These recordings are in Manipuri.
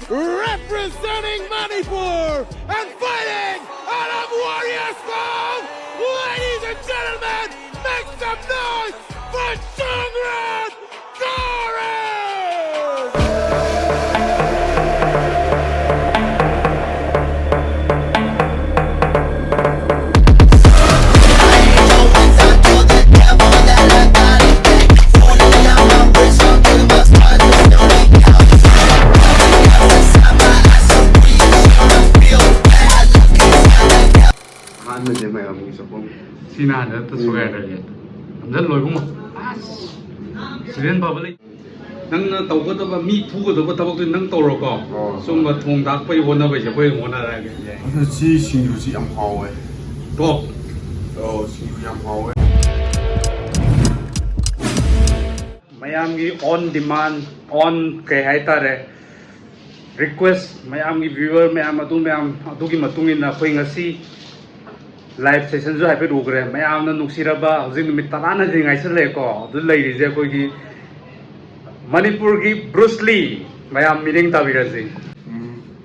representing Manipur and fighting out of Warrior School. Ladies and gentlemen, make some noise for Sungrat Gorin! ที่นานแล้วตัวสวยอะไรเนี่ยนั่นลอยพุ่งมาสิเรียนบ่เลยนั่งตัวก็ตัวมีผู้ก็ตัวก็ตัวก็นั่งตัวเราก็ส่งมาทงดักไปวนเอาไปจะไปวนอะไรกันเนี่ย这是新竹是养好诶，ตัว 新竹养好诶。 ꯃꯌꯥꯝꯒꯤ on demand on ꯀꯩ ꯍꯥꯏꯇꯥꯔꯦ request ꯃꯌꯥꯝꯒꯤ viewer ꯑꯗꯨꯒꯤ ꯃꯇꯨꯡ ꯏꯟꯅ ꯑꯩꯈꯣꯏ ꯉꯁꯤ live sessionꯁꯨ ꯍꯥꯏꯐꯦꯠ ꯎꯈ꯭ꯔꯦ ꯃꯌꯥꯝꯅ ꯅꯨꯡꯁꯤꯔꯕ ꯍꯧꯖꯤꯛ ꯅꯨꯃꯤꯠ 10ꯅꯗꯤ ꯉꯥꯏꯁꯜꯂꯛꯑꯦꯀꯣ ꯑꯗꯨ ꯂꯩꯔꯤꯁꯦ ꯑꯩꯈꯣꯏꯒꯤ ꯃꯅꯤꯄꯨꯔꯒꯤ ꯕ꯭ꯔꯨꯁ ꯂꯤ ꯃꯌꯥꯝ ꯃꯤꯠꯌꯦꯡ ꯇꯥꯕꯤꯔꯁꯤ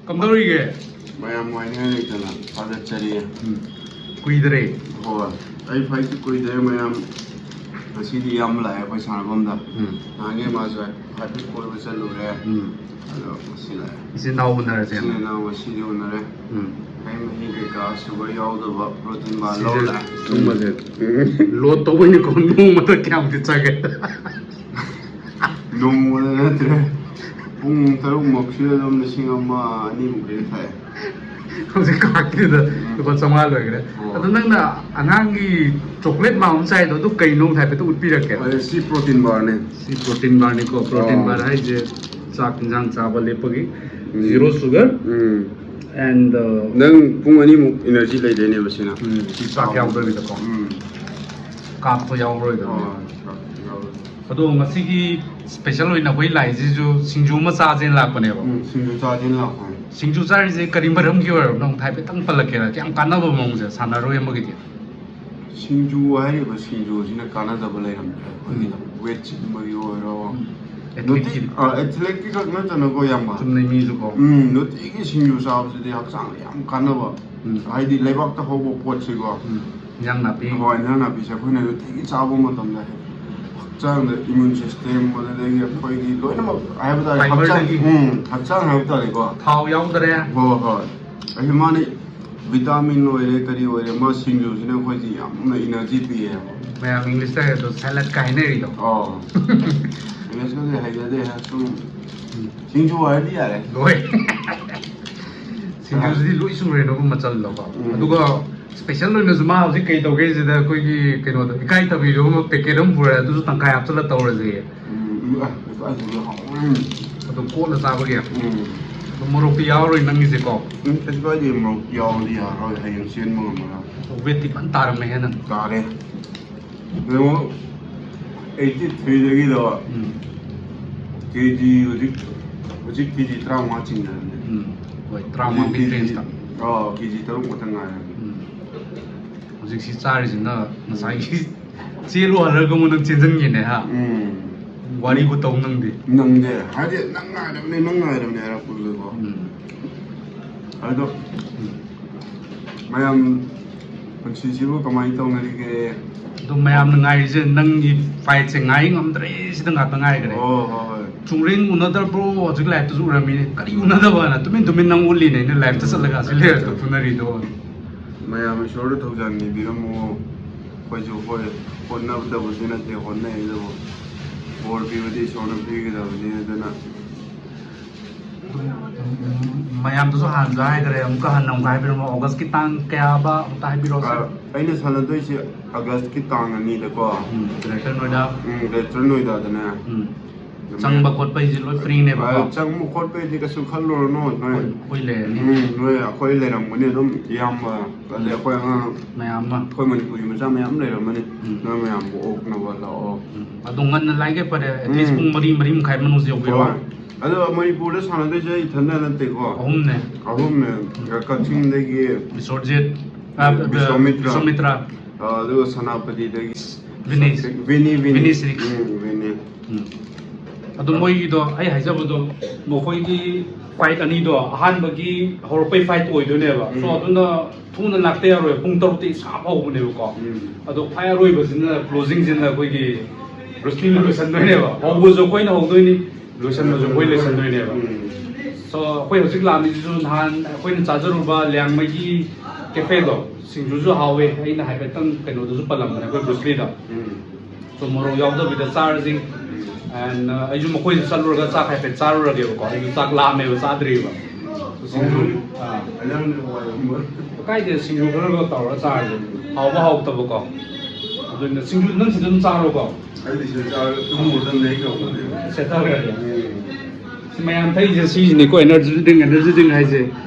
ꯀꯝꯗꯧꯔꯤꯒꯦ ꯃꯌꯥꯝ ꯋꯥꯏꯅꯤꯡꯉꯥꯏ ꯂꯩꯇꯅ ꯊꯥꯒꯠꯆꯔꯤ ꯀꯨꯏꯗ꯭ꯔꯦ ꯍꯣꯏ ꯑꯩ ꯐꯥꯏꯠꯇꯤ ꯀꯨꯏꯗ꯭ꯔꯦ ꯃꯌꯥꯝ ꯉꯁꯤꯗꯤ ꯌꯥꯝ ꯂꯥꯛꯑꯦ ꯑꯩꯈꯣꯏ ꯁꯥꯟꯅꯐꯝꯗ ꯅꯍꯥꯟꯒꯩ ꯃꯥꯁꯨ ꯍꯥꯏꯐꯦꯠ ꯀꯣꯏꯕ ꯆꯠꯂꯨꯔꯦ ꯑꯗꯣ ꯉꯁꯤ ꯂꯥꯛꯑꯦ ꯏꯆꯤꯟ ꯏꯅꯥꯎ ꯎꯅꯔꯁꯦ ꯏꯆꯤꯟ ꯏꯅꯥꯎ ꯉꯁꯤꯗꯤ ꯎꯅꯔꯦ ꯍꯩ ꯃꯍꯤ ꯀꯩꯀꯥ ꯁꯨꯒꯔ ꯌꯥꯎꯗꯕ ꯄ꯭ꯔꯣꯇꯤꯟ ꯕꯥꯔ ꯂꯧ ꯂꯥꯛꯑꯦ ꯁꯨꯝꯕꯁꯦ ꯂꯣꯗ ꯇꯧꯕꯩꯅꯤꯀꯣ ꯅꯣꯡꯃꯗ ꯀꯌꯥꯃꯨꯛꯇꯤ ꯆꯥꯒꯦ ꯅꯣꯡꯃꯗ ꯅꯠꯇ꯭ꯔꯦ ꯄꯨꯡ 6ꯃꯨꯛꯁꯤꯗ ꯑꯗꯨꯝ 1,000-2,000ꯃꯨꯛꯇꯤ ꯊꯛꯑꯦ ꯍꯧꯖꯤꯛ ꯀꯥꯛꯀꯤꯗ ꯂꯨꯄꯥ 500 ꯂꯣꯏꯈ꯭ꯔꯦ ꯑꯗꯣ ꯅꯪꯅ ꯑꯉꯥꯡꯒꯤ ꯆꯣꯀ꯭ꯂꯦꯠ ꯃꯥ ꯑꯃ ꯆꯥꯏꯗꯣ ꯑꯗꯨ ꯀꯩꯅꯣ ꯍꯥꯏꯐꯦꯠꯇ ꯎꯠꯄꯤꯔꯛꯀꯦ ꯁꯤ ꯄ꯭ꯔꯣꯇꯤꯟ ꯕꯥꯔꯅꯦ ꯁꯤ ꯄ꯭ꯔꯣꯇꯤꯟ ꯕꯥꯔꯅꯤꯀꯣ ꯄ꯭ꯔꯣꯇꯤꯟ ꯕꯥꯔ ꯍꯥꯏꯁꯦ ꯆꯥꯛ ꯏꯟꯖꯥꯡ ꯆꯥꯕ ꯂꯦꯞꯄꯒꯤ ꯖꯤꯔꯣ ꯁꯨꯒꯔ and ꯅꯪ ꯄꯨꯡ 2ꯃꯨꯛ ꯏꯅꯔꯖꯤ ꯂꯩꯗꯣꯏꯅꯦꯕ ꯁꯤꯅ ꯁꯤ ꯆꯥꯛ ꯌꯥꯎꯗꯕꯤꯗꯀꯣ ꯀꯥꯞꯄ ꯌꯥꯎꯔꯣꯏꯗꯕꯅꯦ ꯑꯗꯣ ꯉꯁꯤꯒꯤ ꯁ꯭ꯄꯦꯁꯦꯜ ꯑꯣꯏꯅ ꯑꯩꯈꯣꯏ ꯂꯥꯛꯏꯁꯤꯁꯨ ꯁꯤꯡꯖꯨ ꯑꯃ ꯆꯥꯁꯦꯅ ꯂꯥꯛꯄꯅꯦꯕ ꯁꯤꯡꯖꯨ ꯆꯥꯁꯦꯅ ꯂꯥꯛꯄꯅꯦ ꯁꯤꯡꯖꯨ ꯆꯥꯔꯤꯁꯦ ꯀꯔꯤ ꯃꯔꯝꯒꯤ ꯑꯣꯏꯔꯕꯅꯣ ꯍꯥꯏꯐꯦꯠꯇꯪ ꯄꯜꯂꯛꯀꯦꯔꯥ ꯌꯥꯝ ꯀꯥꯟꯅꯕ ꯃꯑꯣꯡꯁꯦ ꯁꯥꯟꯅꯔꯣꯏ ꯑꯃꯒꯤꯗꯤ ꯁꯤꯡꯖꯨ ꯍꯥꯏꯔꯤꯕ ꯁꯤꯡꯖꯨꯁꯤꯅ ꯀꯥꯟꯅꯗꯕ ꯂꯩꯔꯝꯗ꯭ꯔꯦ ꯑꯩꯈꯣꯏꯒꯤꯗ ꯋꯦꯠ ꯆꯤꯡꯕꯒꯤ ꯑꯣꯏꯔꯣ ꯑꯦꯊꯂꯦꯠꯀꯤ ꯈꯛ ꯅꯠꯇꯅꯀꯣ ꯌꯥꯝꯕ ꯆꯨꯝꯅꯩ ꯃꯤꯁꯨꯀꯣ ꯅꯨꯡꯇꯤꯒꯤ ꯁꯤꯡꯖꯨ ꯆꯥꯕꯁꯤꯗꯤ ꯍꯛꯆꯥꯡꯗ ꯌꯥꯝ ꯀꯥꯟꯅꯕ ꯍꯥꯏꯗꯤ ꯂꯩꯕꯥꯛꯇ ꯍꯧꯕ ꯄꯣꯠꯁꯤꯀꯣ ꯏꯟꯖꯥꯡ ꯅꯥꯄꯤ ꯍꯣꯏ ꯏꯟꯖꯥꯡ ꯅꯥꯄꯤꯁꯦ ꯑꯩꯈꯣꯏꯅ ꯅꯨꯡꯇꯤꯒꯤ ꯆꯥꯕ ꯃꯇꯝꯗ ꯍꯛꯆꯥꯡꯗ ꯏꯃ꯭ꯌꯨꯟ ꯁꯤꯁꯇꯦꯝ ꯑꯗꯨꯗꯒꯤ ꯑꯩꯈꯣꯏꯒꯤ ꯂꯣꯏꯅꯃꯛ ꯍꯥꯏꯕ ꯇꯥꯔꯦ ꯍꯛꯆꯥꯡ ꯍꯥꯏꯕ ꯇꯥꯔꯦꯀꯣ ꯊꯥꯎ ꯌꯥꯎꯗ꯭ꯔꯦ ꯍꯣꯏ ꯍꯣꯏ ꯑꯩ ꯃꯥꯅ ꯚꯤꯇꯥꯃꯤꯟ ꯑꯣꯏꯔꯦ ꯀꯔꯤ ꯑꯣꯏꯔꯦ ꯃꯥ ꯁꯤꯡꯖꯨꯁꯤꯅ ꯑꯩꯈꯣꯏꯁꯤ ꯌꯥꯝꯅ ꯏꯅꯔꯖꯤ ꯄꯤꯌꯦꯕ ꯃꯌꯥꯝ ꯏꯪꯂꯤꯁꯇ ꯍꯥꯏꯔꯗꯣ ꯁꯦꯂꯠꯀ ꯍꯥꯏꯅꯔꯤꯗꯣ ꯏꯪꯂꯤꯁꯀꯁꯦ ꯍꯩꯖꯗꯦ ꯁꯨꯝ ꯁꯤꯡꯖꯨ ꯍꯥꯏꯔꯗꯤ ꯌꯥꯔꯦ ꯂꯣꯏ ꯁꯤꯡꯖꯨꯁꯤꯗꯤ ꯂꯣꯏ ꯁꯨꯔꯦꯅꯣꯕ ꯃꯆꯜꯗꯣꯀꯣ ꯑꯗꯨꯒ ꯁ꯭ꯄꯦꯁꯦꯜ ꯑꯣꯏꯅꯁꯨ ꯃꯥ ꯍꯧꯖꯤꯛ ꯀꯩ ꯇꯧꯒꯦꯁꯤꯗ ꯑꯩꯈꯣꯏꯒꯤ ꯀꯩꯅꯣꯗꯣ ꯏꯀꯥꯏꯊꯕꯤꯗꯣ ꯑꯃ ꯄꯦꯀꯦꯠ ꯑꯃ ꯄꯨꯔꯛꯑꯦ ꯑꯗꯨꯁꯨ ꯇꯪꯈꯥꯏ ꯍꯥꯞꯆꯜꯂ ꯇꯧꯔꯁꯦ ꯑꯗꯨ ꯀꯣꯠꯂ ꯆꯥꯕꯒꯤ ꯑꯗꯨ ꯃꯣꯔꯣꯛꯇꯤ ꯌꯥꯎꯔꯣꯏ ꯅꯪꯒꯤꯁꯦꯀꯣ ꯀꯩꯁꯨ ꯀꯥꯏꯗꯦ ꯃꯣꯔꯣꯛ ꯌꯥꯎꯔꯗꯤ ꯌꯥꯔꯣꯏ ꯍꯌꯦꯡ ꯆꯦꯟꯕ ꯉꯝꯃꯔꯣꯏ ꯋꯦꯠꯇꯤ ꯐꯖꯅ ꯇꯥꯔꯝꯃꯦ ꯍꯦꯟꯅ ꯇꯥꯔꯦ ꯌꯦꯡꯉꯣ 83ꯗꯒꯤꯗꯣ ꯀꯦꯖꯤ ꯍꯧꯖꯤꯛ ꯀꯦꯖꯤ 35 ꯆꯤꯡꯅꯔꯝꯅꯦ ꯍꯣꯏ 35ꯒꯤ ꯔꯦꯟꯖꯇ ꯀꯦꯖꯤ 3 ꯈꯛꯇꯪ ꯉꯥꯏꯔꯝꯅꯦ ꯍꯧꯖꯤꯛꯁꯤ ꯆꯥꯔꯤꯁꯤꯅ ꯉꯁꯥꯏꯒꯤ ꯆꯦꯜꯂꯨ ꯍꯜꯂꯒ ꯑꯃꯨꯛ ꯅꯪ ꯆꯦꯟꯁꯤꯟꯒꯦꯅꯦ ꯍꯥ ꯋꯥꯔꯤꯕꯨ ꯇꯧ ꯅꯪꯗꯤ ꯅꯪꯗꯦ ꯍꯥꯏꯗꯤ ꯅꯪ ꯉꯥꯏꯔꯕꯅꯦ ꯍꯥꯏꯔꯛꯄꯗꯨꯀꯣ ꯑꯗꯣ ꯃꯌꯥꯝ ꯄꯨꯟꯁꯤꯁꯤꯕꯨ ꯀꯃꯥꯏꯅ ꯇꯧꯅꯔꯤꯒꯦ ꯑꯗꯨ ꯃꯌꯥꯝꯅ ꯉꯥꯏꯔꯤꯁꯦ ꯅꯪꯒꯤ ꯐꯥꯏꯠꯁꯦ ꯉꯥꯏ ꯉꯝꯗ꯭ꯔꯦ ꯁꯤꯗ ꯉꯥꯛꯇ ꯉꯥꯏꯈ꯭ꯔꯦ ꯆꯨꯡꯔꯦꯡ ꯎꯅꯗꯕ꯭ꯔꯣ ꯍꯧꯖꯤꯛ ꯂꯥꯏꯐꯇꯁꯨ ꯎꯔꯝꯃꯤꯅꯦ ꯀꯔꯤ ꯎꯅꯗꯕꯅ ꯇꯨꯃꯤꯟ ꯅꯪ ꯎꯠꯂꯤꯅꯦ ꯑꯩꯅ ꯂꯥꯏꯐꯇ ꯆꯠꯂꯒ ꯑꯁꯤ ꯂꯩꯔꯛꯇ ꯐꯨꯅꯔꯤꯗꯣ ꯃꯌꯥꯝ ꯏꯁꯣꯔꯗ ꯊꯧꯖꯥꯜ ꯅꯤꯕꯤꯔꯝꯃꯣ ꯑꯩꯈꯣꯏꯁꯨ ꯍꯣꯏ ꯍꯣꯠꯅꯕꯗꯕꯨꯗꯤ ꯅꯠꯇꯦ ꯍꯣꯠꯅꯩ ꯑꯗꯨꯕꯨ ꯕꯣꯔ ꯄꯤꯕꯗꯤ ꯏꯁꯣꯔꯅ ꯄꯤꯒꯗꯕꯅꯤ ꯑꯗꯨꯅ ꯃꯌꯥꯝꯗꯁꯨ ꯍꯥꯟꯅꯁꯨ ꯍꯥꯏꯈ꯭ꯔꯦ ꯑꯃꯨꯛꯀ ꯍꯟꯅ ꯑꯃꯨꯛꯀ ꯍꯥꯏꯕꯤꯔꯝꯃꯣ ꯑꯣꯒꯁꯀꯤ ꯇꯥꯡ ꯀꯌꯥꯕ ꯑꯃꯨꯛꯇ ꯍꯥꯏꯕꯤꯔꯛꯑꯣ ꯑꯩꯅ ꯁꯥꯟꯅꯗꯣꯏꯁꯦ ꯑꯥꯒꯁtkꯤ ꯇꯥꯡ 2ꯗꯀꯣ ꯒ꯭ꯔꯦꯇꯔ ꯅꯣꯏꯗꯥ ꯒ꯭ꯔꯦꯇꯔ ꯅꯣꯏꯗꯥꯗꯅꯦ ꯆꯪꯕ ꯈꯣꯠꯄꯩꯁꯤ ꯂꯣꯏ ꯐ꯭ꯔꯤꯅꯦꯕ ꯆꯪꯕ ꯈꯣꯠꯄꯩꯗꯤ ꯀꯩꯁꯨ ꯈꯜꯂꯨꯔꯅꯨ ꯅꯣꯏ ꯑꯩꯈꯣꯏ ꯂꯩꯔꯅꯤ ꯅꯣꯏ ꯑꯩꯈꯣꯏ ꯂꯩꯔꯝꯒꯅꯤ ꯑꯗꯨꯝ ꯏꯌꯥꯝꯕ ꯑꯗꯩ ꯑꯩꯈꯣꯏ ꯑꯉꯥꯡ ꯃꯌꯥꯝ ꯑꯃ ꯑꯩꯈꯣꯏ ꯃꯅꯤꯄꯨꯔꯤ ꯃꯆꯥ ꯃꯌꯥꯝ ꯂꯩꯔꯝꯃꯅꯤ ꯅꯣꯏ ꯃꯌꯥꯝꯕꯨ ꯑꯣꯛꯅꯕ ꯂꯥꯛꯑꯣ ꯑꯗꯣ ꯉꯟꯅ ꯂꯥꯏꯒꯩ ꯐꯔꯦ ꯑꯦꯠꯂꯤꯁ ꯄꯨꯡ 4-4:30 ꯃꯅꯨꯡꯁꯤ ꯌꯧꯕꯤꯔꯣ ꯑꯗꯣ ꯃꯅꯤꯄꯨꯔꯗ ꯁꯥꯟꯅꯗꯣꯏꯁꯦ ꯑꯩ ꯏꯊꯟꯗ ꯅꯠꯇꯦꯀꯣ ꯑꯍꯨꯝꯅꯦ ꯀꯛꯆꯤꯡꯗꯒꯤ ꯕꯤꯁꯣꯔꯖꯤꯠ ꯕꯤꯁꯣꯃꯤꯇ꯭ꯔ ꯑꯗꯨꯒ ꯁꯦꯅꯥꯄꯇꯤꯗꯒꯤ ꯚꯤꯅꯤ ꯚꯤꯅꯤ ꯚꯤꯅꯤ ꯑꯗꯣ ꯃꯣꯏꯒꯤꯗꯣ ꯑꯩ ꯍꯥꯏꯖꯕꯗꯣ ꯃꯈꯣꯏꯒꯤ ꯐꯥꯏꯠ ꯑꯅꯤꯗꯣ ꯑꯍꯥꯟꯕꯒꯤ ꯍꯧꯔꯛꯄꯩ ꯐꯥꯏꯠ ꯑꯣꯏꯗꯣꯏꯅꯦꯕ ꯁꯣ ꯑꯗꯨꯅ ꯊꯨꯅ ꯂꯥꯛꯇ ꯌꯥꯔꯣꯏ ꯄꯨꯡ 6ꯇꯩ ꯁꯥꯕ ꯍꯧꯕꯅꯦꯕꯀꯣ ꯑꯗꯣ ꯈ꯭ꯋꯥꯏ ꯑꯔꯣꯏꯕꯁꯤꯅ ꯀ꯭ꯂꯣꯖꯤꯡꯁꯤꯅ ꯑꯩꯈꯣꯏꯒꯤ ꯔꯨꯁꯂꯤꯅ ꯂꯣꯏꯁꯟꯗꯣꯏꯅꯦꯕ ꯍꯧꯕꯁꯨ ꯑꯩꯈꯣꯏꯅ ꯍꯧꯗꯣꯏꯅꯤ ꯂꯣꯏꯁꯟꯕꯁꯨ ꯑꯩꯈꯣꯏ ꯂꯣꯏꯁꯟꯗꯣꯏꯅꯦꯕ ꯁꯣ ꯑꯩꯈꯣꯏ ꯍꯧꯖꯤꯛ ꯂꯥꯛꯑꯝꯃꯤꯁꯤꯁꯨ ꯅꯍꯥꯟ ꯑꯩꯈꯣꯏꯅ ꯆꯥꯖꯔꯨꯕ ꯂꯤꯌꯥꯡꯃꯩꯒꯤ ꯀꯦꯐꯦꯗꯣ ꯁꯤꯡꯖꯨꯁꯨ ꯍꯥꯎꯋꯦ ꯑꯩꯅ ꯍꯥꯏꯐꯦꯠꯇꯪ ꯀꯩꯅꯣꯗꯁꯨ ꯄꯜꯂꯝꯕꯅꯦ ꯑꯩꯈꯣꯏ ꯕ꯭ꯔꯨꯁꯂꯤꯗ ꯁꯣ ꯃꯣꯔꯣꯛ ꯌꯥꯎꯗꯕꯤꯗ ꯆꯥꯔꯁꯤ ꯑꯦꯟ ꯑꯩꯁꯨ ꯃꯈꯣꯏꯗ ꯆꯠꯂꯨꯔꯒ ꯆꯥꯛ ꯍꯥꯏꯐꯦꯠ ꯆꯥꯔꯨꯔꯒꯦꯕꯀꯣ ꯑꯩꯁꯨ ꯆꯥꯛ ꯂꯥꯝꯃꯦꯕ ꯆꯥꯗ꯭ꯔꯤꯕ ꯁꯤꯡꯖꯨ ꯀꯥꯏꯗꯦ ꯁꯤꯡꯖꯨ ꯈꯔꯒ ꯇꯧꯔꯒ ꯆꯥꯔꯁꯦ ꯍꯥꯎꯕ ꯍꯥꯎꯇꯕꯀꯣ ꯑꯗꯨꯅ ꯁꯤꯡꯖꯨ ꯅꯪ ꯁꯤꯗ ꯑꯗꯨꯝ ꯆꯥꯔꯣꯀꯣ ꯁꯦꯠꯊꯈ꯭ꯔꯒꯦ ꯃꯌꯥꯝ ꯊꯛꯏꯁꯦ ꯁꯤꯁꯤꯅꯤꯀꯣ ꯑꯦꯅꯔꯖꯤ ꯗ꯭ꯔꯤꯡ ꯍꯥꯏꯁꯦ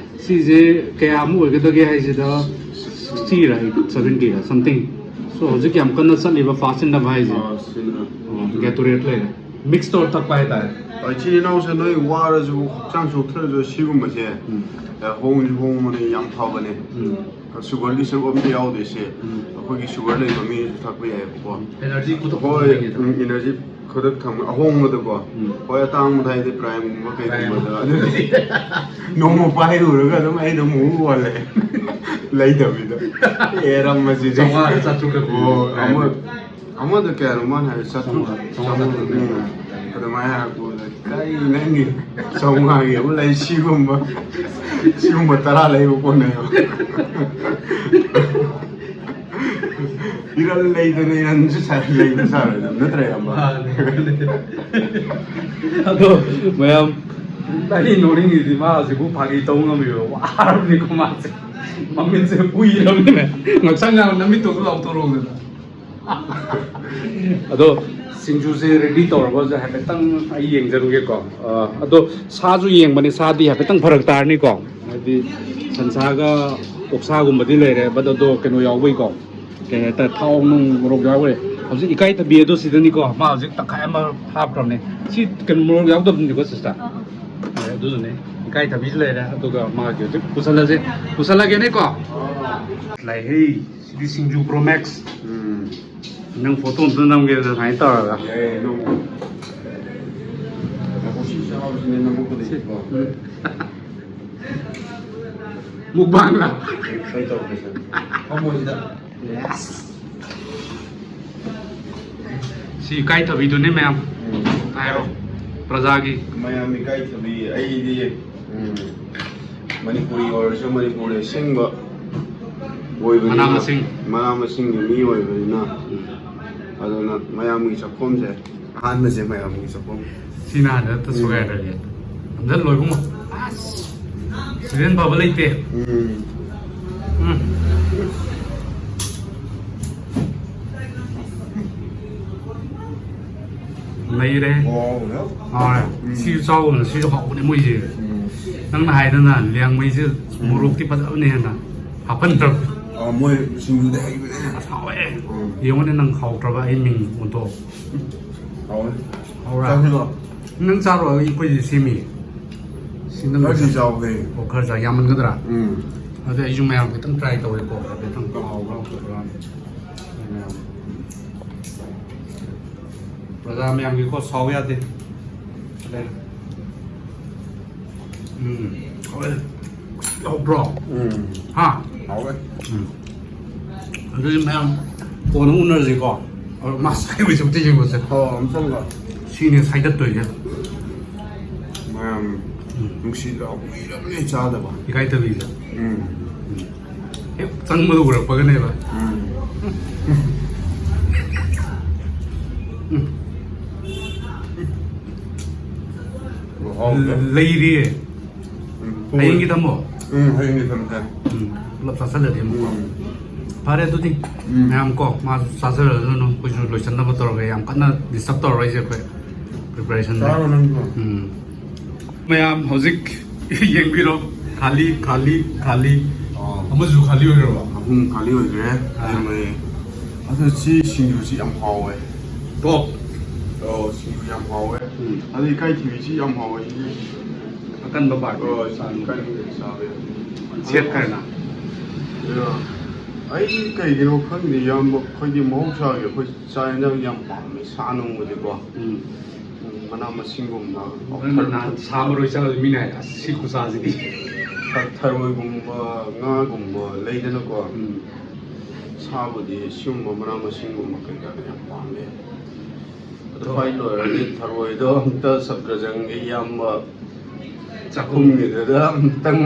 ꯁꯤꯁꯦ ꯀꯌꯥꯃꯨꯛ ꯑꯣꯏꯒꯗꯒꯦ ꯍꯥꯏꯁꯤꯗ 60ꯔ 70ꯔ ꯁꯝꯊꯤꯡ ꯁꯣ ꯍꯧꯖꯤꯛ ꯌꯥꯝ ꯀꯟꯅ ꯆꯠꯂꯤꯕ ꯐꯥꯁ ꯏꯟꯗꯕ ꯍꯥꯏꯁꯦ ꯒꯦꯇꯣꯔꯦꯠ ꯂꯩꯔꯦ ꯃꯤꯛꯁ ꯇꯧꯔ ꯊꯛꯄ ꯍꯥꯏꯇꯥꯔꯦ ꯏꯆꯤꯜ ꯏꯅꯥꯎꯁꯦ ꯅꯣꯏ ꯋꯥꯔꯁꯨ ꯍꯛꯆꯥꯡ ꯆꯣꯛꯊꯔꯁꯨ ꯁꯤꯒꯨꯝꯕꯁꯦ ꯍꯣꯡꯁꯨ ꯍꯣꯡꯕꯅꯦ ꯌꯥꯝ ꯐꯕꯅꯦ ꯁꯨꯒꯔꯒꯤ ꯁꯔꯨꯛ ꯑꯝꯇ ꯌꯥꯎꯗꯣꯏꯁꯦ ꯑꯩꯈꯣꯏꯒꯤ ꯁꯨꯒꯔ ꯂꯩꯕ ꯃꯤꯁꯨ ꯊꯛꯄ ꯌꯥꯏꯕꯀꯣ ꯑꯦꯅꯔꯖꯤ ꯍꯣꯏ ꯏꯅꯔꯖꯤ ꯈꯨꯗꯛ ꯊꯝꯕ ꯑꯍꯣꯡꯕꯗꯀꯣ ꯍꯣꯏ ꯑꯇꯥꯡꯕꯗ ꯍꯥꯏꯗꯤ ꯄ꯭ꯔꯥꯏꯝꯒꯨꯝꯕ ꯀꯩꯒꯨꯝꯕꯗ ꯑꯗꯨꯗꯤ ꯅꯣꯡꯃ ꯄꯥꯏꯔꯨꯔꯒ ꯑꯗꯨꯝ ꯑꯩꯅ ꯑꯃꯨꯛ ꯑꯣꯜꯂꯦ ꯂꯩꯗꯕꯤꯗ ꯑꯦꯔꯝꯃꯁꯤꯗꯤ ꯆꯥꯝꯃꯉꯥ ꯆꯥꯇ꯭ꯔꯨꯛꯀ ꯑꯃꯗ ꯀꯌꯥꯅꯣ ꯃꯥꯅ ꯍꯥꯏ ꯆꯥꯇ꯭ꯔꯨꯛ ꯑꯗꯨꯃꯥꯏꯅ ꯍꯥꯏꯔꯛꯄꯗ ꯀꯔꯤ ꯅꯪꯒꯤ 500ꯒꯤ ꯑꯃ ꯂꯩ ꯁꯤꯒꯨꯝꯕ 10 ꯂꯩꯕ ꯀꯣꯟꯅꯩꯕ 이런 레이드는 이런 잘 레이드 사는 너들의 아마 ꯑꯗꯣ ꯃꯌꯥꯝ ꯑꯩ ꯅꯣꯛꯅꯤꯡꯉꯤꯗꯤ ꯃꯥ ꯍꯧꯖꯤꯛꯄꯨ ꯐꯥꯒꯤ ꯇꯧ ꯉꯝꯃꯤꯕ ꯋꯥꯔꯕꯅꯤꯀꯣ ꯃꯥꯁꯦ ꯃꯃꯤꯠꯁꯦ ꯎꯏꯔꯕꯅꯤꯅꯦ ꯉꯛꯁꯪ ꯉꯥꯡ ꯅꯃꯤꯠꯇꯣ ꯂꯥꯎꯊꯣꯔꯛꯎꯗꯅ ꯑꯗꯣ ꯁꯤꯡꯖꯨꯁꯦ ꯔꯦꯗꯤ ꯇꯧꯔꯕꯁꯦ ꯍꯥꯏꯐꯦꯠꯇꯪ ꯑꯩ ꯌꯦꯡꯖꯔꯨꯒꯦꯀꯣ ꯑꯗꯣ ꯁꯥꯁꯨ ꯌꯦꯡꯕꯅꯤ ꯁꯥꯗꯤ ꯍꯥꯏꯐꯦꯠꯇꯪ ꯐꯔꯛ ꯇꯥꯔꯅꯤꯀꯣ ꯍꯥꯏꯗꯤ ꯁꯟꯁꯥꯒ ꯑꯣꯛꯁꯥꯒꯨꯝꯕꯗꯤ ꯂꯩꯔꯦ ꯕꯠ ꯑꯗꯣ ꯀꯩꯅꯣ ꯌꯥꯎꯕꯩꯀꯣ ꯀꯩ ꯍꯥꯏꯇꯥꯔꯦ ꯊꯥꯎ ꯅꯨꯡ ꯃꯣꯔꯣꯛ ꯌꯥꯎꯈ꯭ꯔꯦ ꯍꯧꯖꯤꯛ ꯏꯀꯥꯏꯊꯕꯤ ꯑꯗꯣ ꯁꯤꯗꯅꯤꯀꯣ ꯃꯥ ꯍꯧꯖꯤꯛ ꯇꯪꯈꯥꯏ ꯑꯃ ꯍꯥꯞꯈ꯭ꯔꯕꯅꯦ ꯁꯤ ꯀꯩꯅꯣ ꯃꯣꯔꯣꯛ ꯌꯥꯎꯗꯕꯅꯤꯀꯣ ꯁꯤꯁꯇꯔ ꯑꯗꯨꯗꯨꯅꯦ ꯏꯀꯥꯏꯊꯕꯤꯁꯨ ꯂꯩꯔꯦ ꯑꯗꯨꯒ ꯃꯥꯒꯤ ꯍꯧꯖꯤꯛ ꯄꯨꯁꯜꯂꯒꯦꯅꯦꯀꯣ ꯂꯩꯍꯦ ꯁꯤꯗꯤ ꯁꯤꯡꯖꯨ ꯄ꯭ꯔꯣꯃꯦꯛꯁ ꯅꯪ ꯐꯣꯇꯣ ꯑꯝꯇ ꯅꯝꯒꯦꯗ ꯁꯨꯃꯥꯏꯅ ꯇꯧꯔꯒ ꯃꯨꯛꯕꯥꯡꯂ ꯁꯤ ꯏꯀꯥꯏꯊꯕꯤꯗꯨꯅꯦ ꯃꯌꯥꯝ ꯍꯥꯏꯔꯣ ꯄ꯭ꯔꯖꯥꯒꯤ ꯃꯌꯥꯝ ꯏꯀꯥꯏꯊꯕꯤ ꯑꯩꯗꯤ ꯃꯅꯤꯄꯨꯔꯤ ꯑꯣꯏꯔꯁꯨ ꯃꯅꯤꯄꯨꯔꯗ ꯑꯁꯦꯡꯕ ꯑꯣꯏꯕꯅꯤꯅ ꯃꯅꯥ ꯃꯁꯤꯡꯒꯤ ꯃꯤ ꯑꯣꯏꯕꯅꯤ나 ꯑꯗꯨꯅ ꯃꯌꯥꯝꯒꯤ ꯆꯥꯛꯈꯨꯝꯁꯦ ꯑꯍꯥꯟꯕꯁꯦ ꯃꯌꯥꯝꯒꯤ ꯆꯥꯛꯈꯨꯝ ꯁꯤꯅ ꯍꯥꯟꯅ ꯁꯨꯒꯥꯏꯔꯒꯦ ꯑꯝꯇ ꯂꯣꯏꯕꯨꯡꯉꯣ ꯑꯁ ꯁꯤꯗꯦꯟ ꯐꯕ ꯂꯩꯇꯦ ꯂꯩꯔꯦ ꯍꯥꯎꯔꯦ ꯁꯤꯁꯨ ꯆꯥꯎꯕꯅ ꯁꯤꯁꯨ ꯍꯥꯎꯕꯅꯦ ꯃꯣꯏꯁꯦ ꯅꯪꯅ ꯍꯥꯏꯗꯅ ꯂꯤꯌꯥꯡꯃꯩꯁꯦ ꯃꯣꯔꯣꯛꯇꯤ ꯐꯖꯕꯅꯦ ꯍꯦꯟꯅ ꯍꯥꯞꯄꯟꯗ꯭ꯔꯕ ꯃꯣꯏ ꯁꯤꯡꯖꯨꯗ ꯍꯩꯕꯅꯦ ꯑꯁ ꯍꯥꯎꯋꯦ ꯌꯦꯡꯉꯣꯅꯦ ꯅꯪ ꯍꯥꯎꯇ꯭ꯔꯕ ꯑꯩ ꯃꯤꯡ ꯑꯣꯟꯊꯣꯛꯑꯣ ꯍꯥꯎꯔꯥ ꯅꯪ ꯆꯥꯔꯣ ꯑꯩꯈꯣꯏꯁꯦ ꯁꯦꯝꯃꯤ ꯁꯤ ꯅꯪ ꯆꯥꯎꯍꯦ ꯈꯔ ꯆꯥ ꯌꯥꯝꯃꯟꯒꯗ꯭ꯔꯥ ꯑꯗꯨ ꯑꯩꯁꯨ ꯃꯌꯥꯝ ꯈꯤꯇꯪ ꯇ꯭ꯔꯥꯏ ꯇꯧꯋꯦꯀꯣ ꯍꯥꯏꯐꯦꯠꯇꯪ ꯍꯥꯎꯕ꯭ꯔꯥ ꯍꯥꯎꯇꯕ꯭ꯔꯥ ꯄ꯭ꯔꯖꯥ ꯃꯌꯥꯝꯒꯤꯀꯣ ꯁꯥꯎ ꯌꯥꯗꯦ ꯍꯥꯎꯋꯦ ꯍꯥꯎꯕ꯭ꯔꯣ ꯍꯥ ꯍꯥꯎꯋꯦ ꯑꯗꯨꯗꯤ ꯃꯌꯥꯝ ꯀꯣꯟꯅ ꯎꯅꯔꯁꯤꯀꯣ ꯃꯥ ꯁꯥꯏꯕꯁꯤ ꯑꯝꯇ ꯌꯦꯡꯉꯨꯁꯦ ꯑꯝꯇꯪꯒ ꯁꯤꯅꯦ ꯁꯥꯏꯗꯠꯇꯣꯏꯁꯦ ꯃꯌꯥꯝ ꯅꯨꯡꯁꯤꯗ꯭ꯔꯥ ꯀꯨꯏꯔꯕꯅꯦ ꯆꯥꯗꯕ ꯏꯀꯥꯏꯊꯕꯤꯁꯦ ꯍꯦꯛ ꯆꯪꯕꯗ ꯎꯔꯛꯄꯒꯅꯦꯕ ꯂꯩꯔꯤꯌꯦ ꯍꯌꯦꯡꯒꯤ ꯊꯝꯃꯣ ꯍꯌꯦꯡꯒꯤ ꯊꯝꯃꯦ ꯄꯨꯂꯞ ꯆꯥꯁꯤꯜꯂꯗꯤ ꯑꯃꯨꯛꯀꯣ ꯐꯔꯦ ꯑꯗꯨꯗꯤ ꯃꯌꯥꯝ ꯀꯣ ꯃꯥꯁꯨ ꯆꯥꯖꯔꯁꯨꯅꯨ ꯑꯩꯈꯣꯏꯁꯨ ꯂꯣꯏꯁꯟꯅꯕ ꯇꯧꯔꯒ ꯌꯥꯝ ꯀꯟꯅ ꯗꯤꯁꯇꯔꯕ ꯇꯧꯔꯔꯣꯏꯁꯦ ꯑꯩꯈꯣꯏ ꯄ꯭ꯔꯤꯄꯦꯔꯦꯁꯟꯗ ꯃꯌꯥꯝ ꯍꯧꯖꯤꯛ ꯌꯦꯡꯕꯤꯔꯣ ꯈꯥꯂꯤ ꯈꯥꯂꯤ ꯈꯥꯂꯤ ꯑꯃꯁꯨ ꯈꯥꯂꯤ ꯑꯣꯏꯈ꯭ꯔꯕ ꯈꯥꯂꯤ ꯑꯣꯏꯈ꯭ꯔꯦ ꯑꯗꯨ ꯁꯤ ꯁꯤꯡꯖꯨꯁꯤ ꯌꯥꯝ ꯍꯥꯎꯋꯦ ꯇꯣꯞ ꯁꯤꯡꯖꯨ ꯌꯥꯝ ꯍꯥꯎꯋꯦ ꯑꯗꯨ ꯏꯀꯥꯏꯊꯕꯤꯁꯤ ꯌꯥꯝ ꯍꯥꯎꯋꯦ ꯑꯀꯟꯕ ꯄꯥꯔꯠ ꯁꯦꯠꯈ꯭ꯔꯦꯅ ꯑꯩ ꯀꯩꯒꯤꯅꯣ ꯈꯪꯗꯦ ꯏꯌꯥꯝꯕ ꯑꯩꯈꯣꯏꯗꯤ ꯃꯍꯧꯁꯥꯒꯤ ꯑꯩꯈꯣꯏ ꯆꯥꯛ ꯌꯦꯟꯁꯥꯡ ꯌꯥꯝ ꯄꯥꯝꯃꯦ ꯁꯥ ꯅꯨꯡꯕꯨꯗꯤꯀꯣ ꯃꯅꯥ ꯃꯁꯤꯡꯒꯨꯝꯕ ꯅꯍꯥꯟ ꯁꯥ ꯃꯔꯣꯏ ꯆꯪꯉꯁꯨ ꯃꯤꯅ ꯍꯥꯏ ꯑꯁ ꯁꯤ ꯈꯨꯆꯥꯁꯤꯗꯤ ꯊꯔꯣꯏꯒꯨꯝꯕ ꯉꯥꯒꯨꯝꯕ ꯂꯩꯗꯅꯀꯣ ꯁꯥꯕꯨꯗꯤ ꯁꯤꯒꯨꯝꯕ ꯃꯅꯥ ꯃꯁꯤꯡꯒꯨꯝꯕ ꯀꯩꯀꯥꯗ ꯌꯥꯝ ꯄꯥꯝꯃꯦ ꯑꯗꯨ ꯈ꯭ꯋꯥꯏ ꯂꯣꯏꯔꯗꯤ ꯊꯔꯣꯏꯗꯣ ꯑꯝꯇ ꯁꯕꯗ꯭ꯔꯖꯪꯒꯤ ꯏꯌꯥꯝꯕ ꯆꯥꯛꯈꯨꯝꯒꯤꯗꯨꯗ ꯑꯝꯇꯪ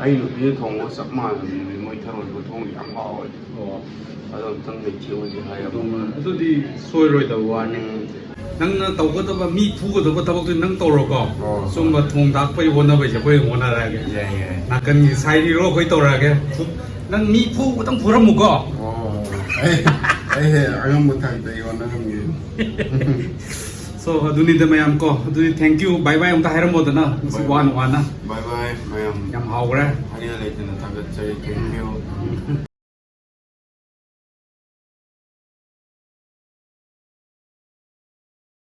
ꯑꯩ ꯅꯨꯄꯤꯅ ꯊꯣꯡꯕ ꯆꯞ ꯃꯥꯟꯅꯕꯅꯦ ꯃꯣꯏ ꯊꯔꯣꯏ ꯈꯨꯊꯣꯡꯗꯤ ꯌꯥꯝ ꯍꯥꯎꯋꯦ ꯑꯗꯣ ꯑꯝꯇꯪ ꯂꯩꯊꯦꯛꯎꯁꯤ ꯍꯥꯏꯌꯦꯕ ꯑꯗꯨꯗꯤ ꯁꯣꯏꯔꯣꯏꯗꯕ ꯋꯥꯅꯤ ꯅꯪꯅ ꯇꯧꯒꯗꯕ ꯃꯤ ꯐꯨꯒꯗꯕ ꯊꯕꯛꯇꯨ ꯅꯪ ꯇꯧꯔꯣꯀꯣ ꯁꯨꯝꯕ ꯊꯣꯡ ꯊꯥꯛꯄꯒꯤ ꯍꯣꯠꯅꯕꯩꯁꯦ ꯑꯩꯈꯣꯏ ꯍꯣꯠꯅꯔꯛꯑꯒꯦ ꯌꯥꯏ ꯌꯥꯏ ꯅꯥꯀꯟꯒꯤ ꯁꯥꯏꯔꯤꯔꯣ ꯑꯩꯈꯣꯏ ꯇꯧꯔꯛꯑꯒꯦ ꯅꯪ ꯃꯤ ꯐꯨꯕꯇꯪ ꯐꯨꯔꯝꯃꯨꯀꯣ ꯑꯩ ꯑꯉꯝꯕ ꯊꯥꯛꯇ ꯍꯣꯠꯅꯔꯝꯒꯦ ꯁꯣ ꯑꯗꯨꯅꯤꯗ ꯃꯌꯥꯝ ꯀꯣ ꯑꯗꯨꯗꯤ ꯊꯦꯡꯛ ꯌꯨ ꯕꯥꯏ ꯕꯥꯏ ꯑꯝꯇ ꯍꯥꯏꯔꯝꯃꯣꯗꯅ ꯉꯁꯤ ꯋꯥꯅ ꯕꯥꯏ ꯕꯥꯏ ꯃꯌꯥꯝ ꯌꯥꯝ ꯍꯥꯎꯈ꯭ꯔꯦ ꯍꯥꯏꯅꯤꯡꯉꯥꯏ ꯂꯩꯇꯅ ꯊꯥꯒꯠꯆꯔꯤ ꯊꯦꯡꯛ ꯌꯨ